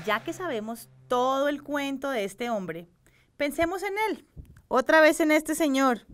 Ya que sabemos todo el cuento de este hombre, pensemos en él, otra vez en este señor,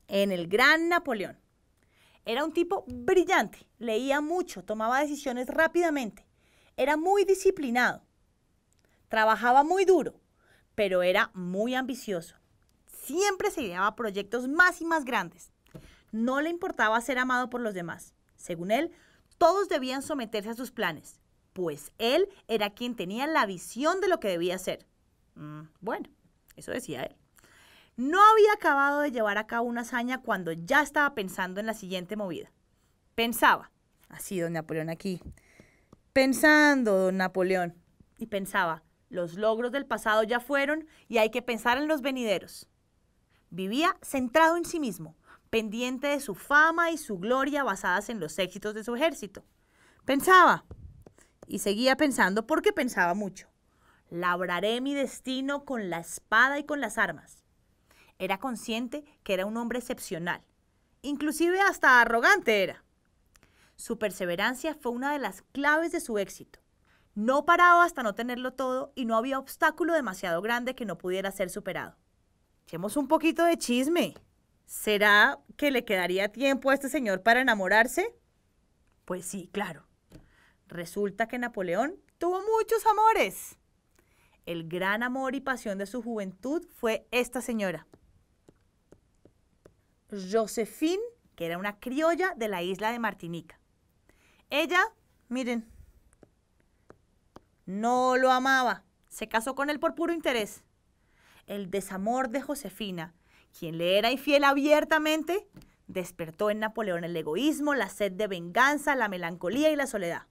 en el gran Napoleón. Era un tipo brillante, leía mucho, tomaba decisiones rápidamente, era muy disciplinado, trabajaba muy duro, pero era muy ambicioso. Siempre se ideaba a proyectos más y más grandes. No le importaba ser amado por los demás. Según él, todos debían someterse a sus planes, pues él era quien tenía la visión de lo que debía hacer. Bueno, eso decía él. No había acabado de llevar a cabo una hazaña cuando ya estaba pensando en la siguiente movida. Pensaba, así don Napoleón aquí, pensando don Napoleón, y pensaba, los logros del pasado ya fueron y hay que pensar en los venideros. Vivía centrado en sí mismo, pendiente de su fama y su gloria basadas en los éxitos de su ejército. Pensaba, y seguía pensando porque pensaba mucho. Labraré mi destino con la espada y con las armas. Era consciente que era un hombre excepcional, inclusive hasta arrogante era. Su perseverancia fue una de las claves de su éxito. No paraba hasta no tenerlo todo y no había obstáculo demasiado grande que no pudiera ser superado. Echemos un poquito de chisme. ¿Será que le quedaría tiempo a este señor para enamorarse? Pues sí, claro. Resulta que Napoleón tuvo muchos amores. El gran amor y pasión de su juventud fue esta señora, Joséphine, que era una criolla de la isla de Martinica. Ella, miren, no lo amaba, se casó con él por puro interés. El desamor de Josefina, quien le era infiel abiertamente, despertó en Napoleón el egoísmo, la sed de venganza, la melancolía y la soledad.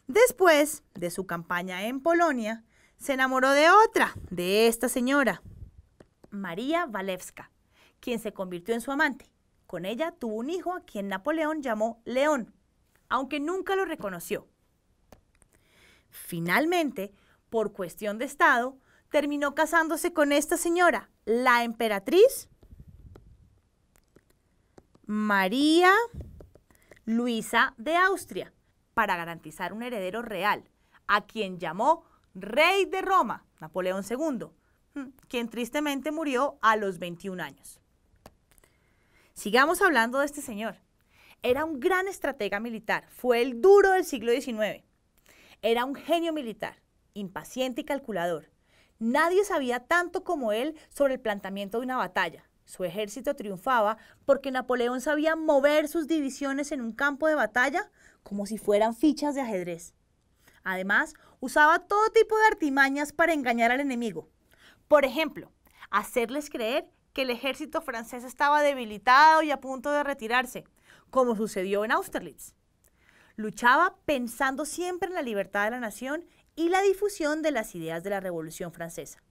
Después de su campaña en Polonia, se enamoró de otra, de esta señora, María Walewska, quien se convirtió en su amante. Con ella tuvo un hijo a quien Napoleón llamó León, aunque nunca lo reconoció. Finalmente, por cuestión de estado, terminó casándose con esta señora, la emperatriz María Luisa de Austria, para garantizar un heredero real, a quien llamó Rey de Roma, Napoleón II, quien tristemente murió a los 21 años. Sigamos hablando de este señor. Era un gran estratega militar, fue el duro del siglo XIX. Era un genio militar, impaciente y calculador. Nadie sabía tanto como él sobre el planteamiento de una batalla. Su ejército triunfaba porque Napoleón sabía mover sus divisiones en un campo de batalla como si fueran fichas de ajedrez. Además, usaba todo tipo de artimañas para engañar al enemigo. Por ejemplo, hacerles creer que el ejército francés estaba debilitado y a punto de retirarse, como sucedió en Austerlitz. Luchaba pensando siempre en la libertad de la nación y la difusión de las ideas de la Revolución Francesa.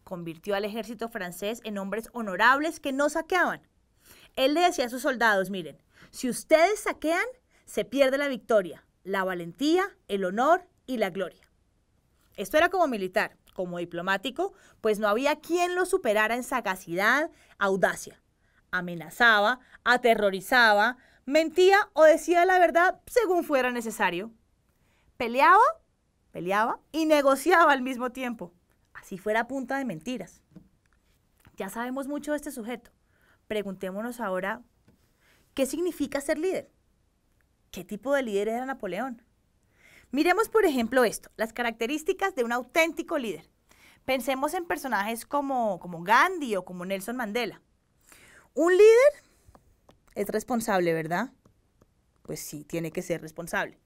Convirtió al ejército francés en hombres honorables que no saqueaban. Él le decía a sus soldados, miren, si ustedes saquean, se pierde la victoria, la valentía, el honor y la gloria. Esto era como militar. Como diplomático, pues no había quien lo superara en sagacidad, audacia. Amenazaba, aterrorizaba, mentía o decía la verdad según fuera necesario. Peleaba y negociaba al mismo tiempo. Así fuera a punta de mentiras. Ya sabemos mucho de este sujeto. Preguntémonos ahora, ¿qué significa ser líder? ¿Qué tipo de líder era Napoleón? Miremos, por ejemplo, esto, las características de un auténtico líder. Pensemos en personajes como Gandhi o como Nelson Mandela. Un líder es responsable, ¿verdad? Pues sí, tiene que ser responsable.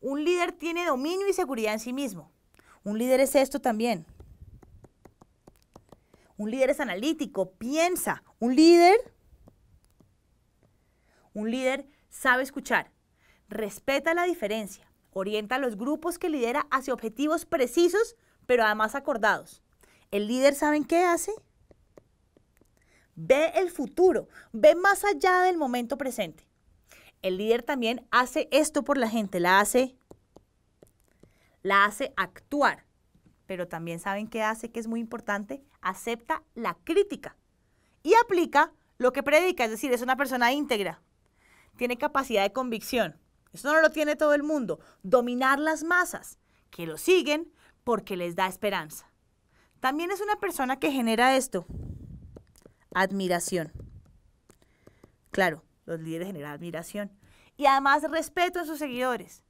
Un líder tiene dominio y seguridad en sí mismo. Un líder es esto también. Un líder es analítico, piensa. Un líder sabe escuchar, respeta la diferencia. Orienta a los grupos que lidera hacia objetivos precisos, pero además acordados. El líder, ¿saben qué hace? Ve el futuro, ve más allá del momento presente. El líder también hace esto por la gente, la hace actuar. Pero también ¿saben qué hace? Que es muy importante, acepta la crítica y aplica lo que predica, es decir, es una persona íntegra. Tiene capacidad de convicción. Eso no lo tiene todo el mundo. Dominar las masas, que lo siguen porque les da esperanza. También es una persona que genera esto, admiración. Claro, los líderes generan admiración. Y además respeto en sus seguidores.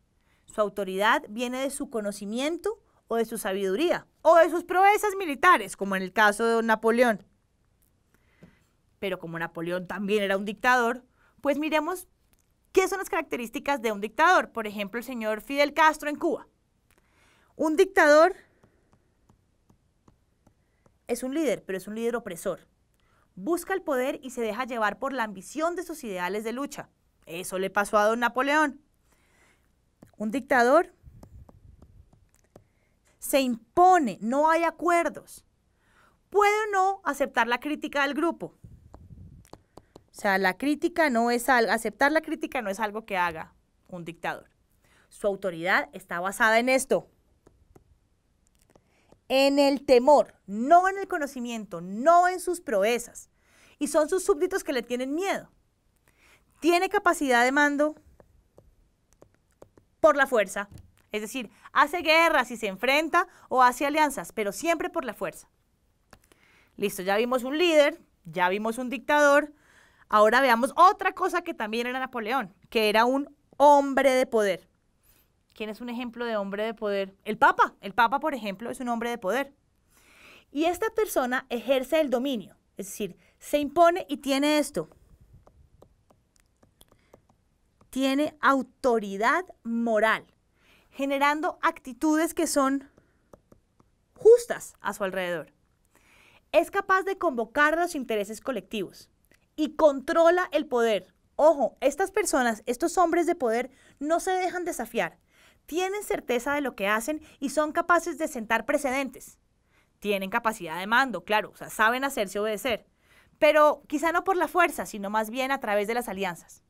Su autoridad viene de su conocimiento o de su sabiduría o de sus proezas militares, como en el caso de Napoleón. Pero como Napoleón también era un dictador, pues miremos qué son las características de un dictador. Por ejemplo, el señor Fidel Castro en Cuba. Un dictador es un líder, pero es un líder opresor. Busca el poder y se deja llevar por la ambición de sus ideales de lucha. Eso le pasó a don Napoleón. Un dictador se impone, no hay acuerdos. Puede o no aceptar la crítica del grupo. O sea, aceptar la crítica no es algo que haga un dictador. Su autoridad está basada en esto. En el temor, no en el conocimiento, no en sus proezas. Y son sus súbditos que le tienen miedo. Tiene capacidad de mando por la fuerza. Es decir, hace guerras y se enfrenta o hace alianzas, pero siempre por la fuerza. Listo, ya vimos un líder, ya vimos un dictador. Ahora veamos otra cosa que también era Napoleón, que era un hombre de poder. ¿Quién es un ejemplo de hombre de poder? El Papa. El Papa, por ejemplo, es un hombre de poder. Y esta persona ejerce el dominio, es decir, se impone y tiene esto. Tiene autoridad moral, generando actitudes que son justas a su alrededor. Es capaz de convocar a los intereses colectivos y controla el poder. Ojo, estas personas, estos hombres de poder, no se dejan desafiar. Tienen certeza de lo que hacen y son capaces de sentar precedentes. Tienen capacidad de mando, claro, o sea, saben hacerse obedecer. Pero quizá no por la fuerza, sino más bien a través de las alianzas.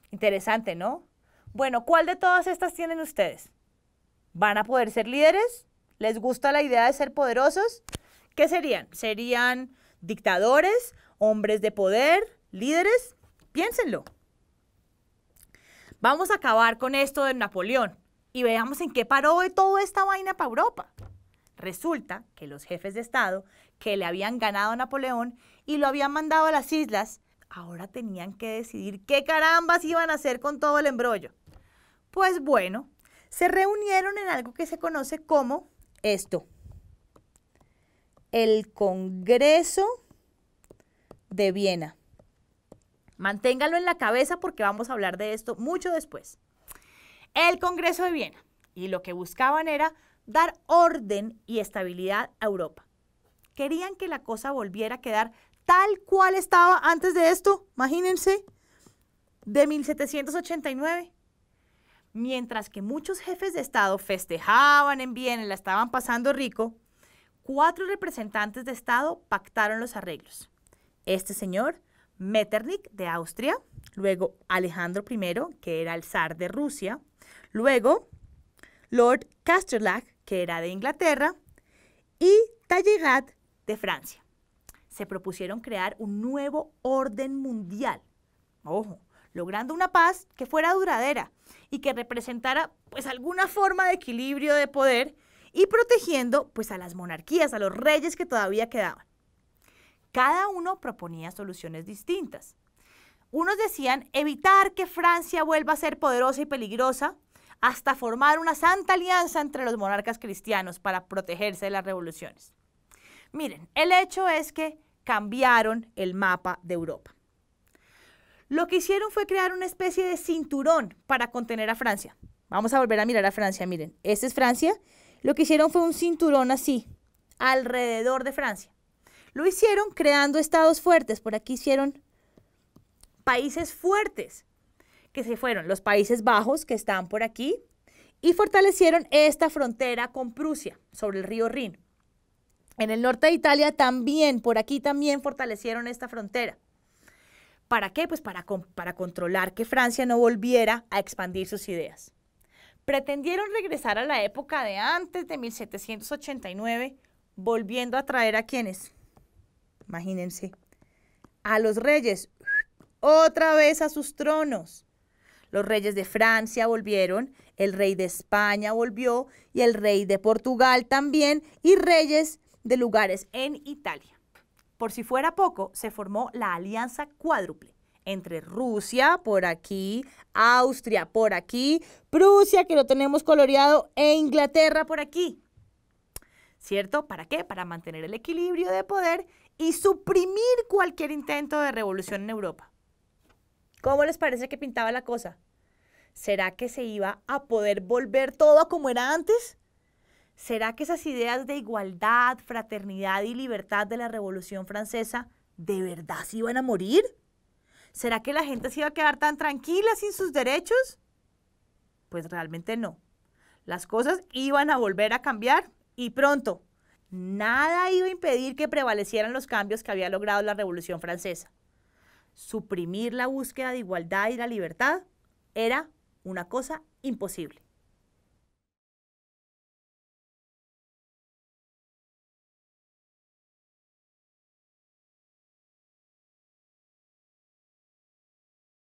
Interesante, ¿no? Bueno, ¿cuál de todas estas tienen ustedes? ¿Van a poder ser líderes? ¿Les gusta la idea de ser poderosos? ¿Qué serían? ¿Serían dictadores, hombres de poder, líderes? Piénsenlo. Vamos a acabar con esto de Napoleón y veamos en qué paró de toda esta vaina para Europa. Resulta que los jefes de Estado que le habían ganado a Napoleón y lo habían mandado a las islas, ahora tenían que decidir qué carambas iban a hacer con todo el embrollo. Pues bueno, se reunieron en algo que se conoce como esto, el Congreso de Viena. Manténgalo en la cabeza porque vamos a hablar de esto mucho después. El Congreso de Viena. Y lo que buscaban era dar orden y estabilidad a Europa. Querían que la cosa volviera a quedar tal cual estaba antes de esto, imagínense, de 1789. Mientras que muchos jefes de Estado festejaban en Viena y la estaban pasando rico, 4 representantes de Estado pactaron los arreglos. Este señor, Metternich de Austria, luego Alejandro I, que era el zar de Rusia, luego Lord Casterlac, que era de Inglaterra, y Talleyrand de Francia. Se propusieron crear un nuevo orden mundial, ojo, logrando una paz que fuera duradera y que representara pues alguna forma de equilibrio de poder y protegiendo pues a las monarquías, a los reyes que todavía quedaban. Cada uno proponía soluciones distintas. Unos decían evitar que Francia vuelva a ser poderosa y peligrosa hasta formar una santa alianza entre los monarcas cristianos para protegerse de las revoluciones. Miren, el hecho es que cambiaron el mapa de Europa. Lo que hicieron fue crear una especie de cinturón para contener a Francia. Vamos a volver a mirar a Francia, miren, esta es Francia. Lo que hicieron fue un cinturón así, alrededor de Francia. Lo hicieron creando estados fuertes. Por aquí hicieron países fuertes, que se fueron los Países Bajos, que están por aquí, y fortalecieron esta frontera con Prusia, sobre el río Rin. En el norte de Italia también, por aquí también fortalecieron esta frontera. ¿Para qué? Pues para controlar que Francia no volviera a expandir sus ideas. Pretendieron regresar a la época de antes de 1789, volviendo a traer a ¿quiénes? Imagínense, a los reyes, otra vez a sus tronos. Los reyes de Francia volvieron, el rey de España volvió y el rey de Portugal también y reyes de lugares en Italia. Por si fuera poco, se formó la Alianza Cuádruple entre Rusia por aquí, Austria por aquí, Prusia, que lo tenemos coloreado, e Inglaterra por aquí. ¿Cierto? ¿Para qué? Para mantener el equilibrio de poder y suprimir cualquier intento de revolución en Europa. ¿Cómo les parece que pintaba la cosa? ¿Será que se iba a poder volver todo a como era antes? ¿Será que esas ideas de igualdad, fraternidad y libertad de la Revolución Francesa de verdad se iban a morir? ¿Será que la gente se iba a quedar tan tranquila sin sus derechos? Pues realmente no. Las cosas iban a volver a cambiar y pronto. Nada iba a impedir que prevalecieran los cambios que había logrado la Revolución Francesa. Suprimir la búsqueda de igualdad y la libertad era una cosa imposible.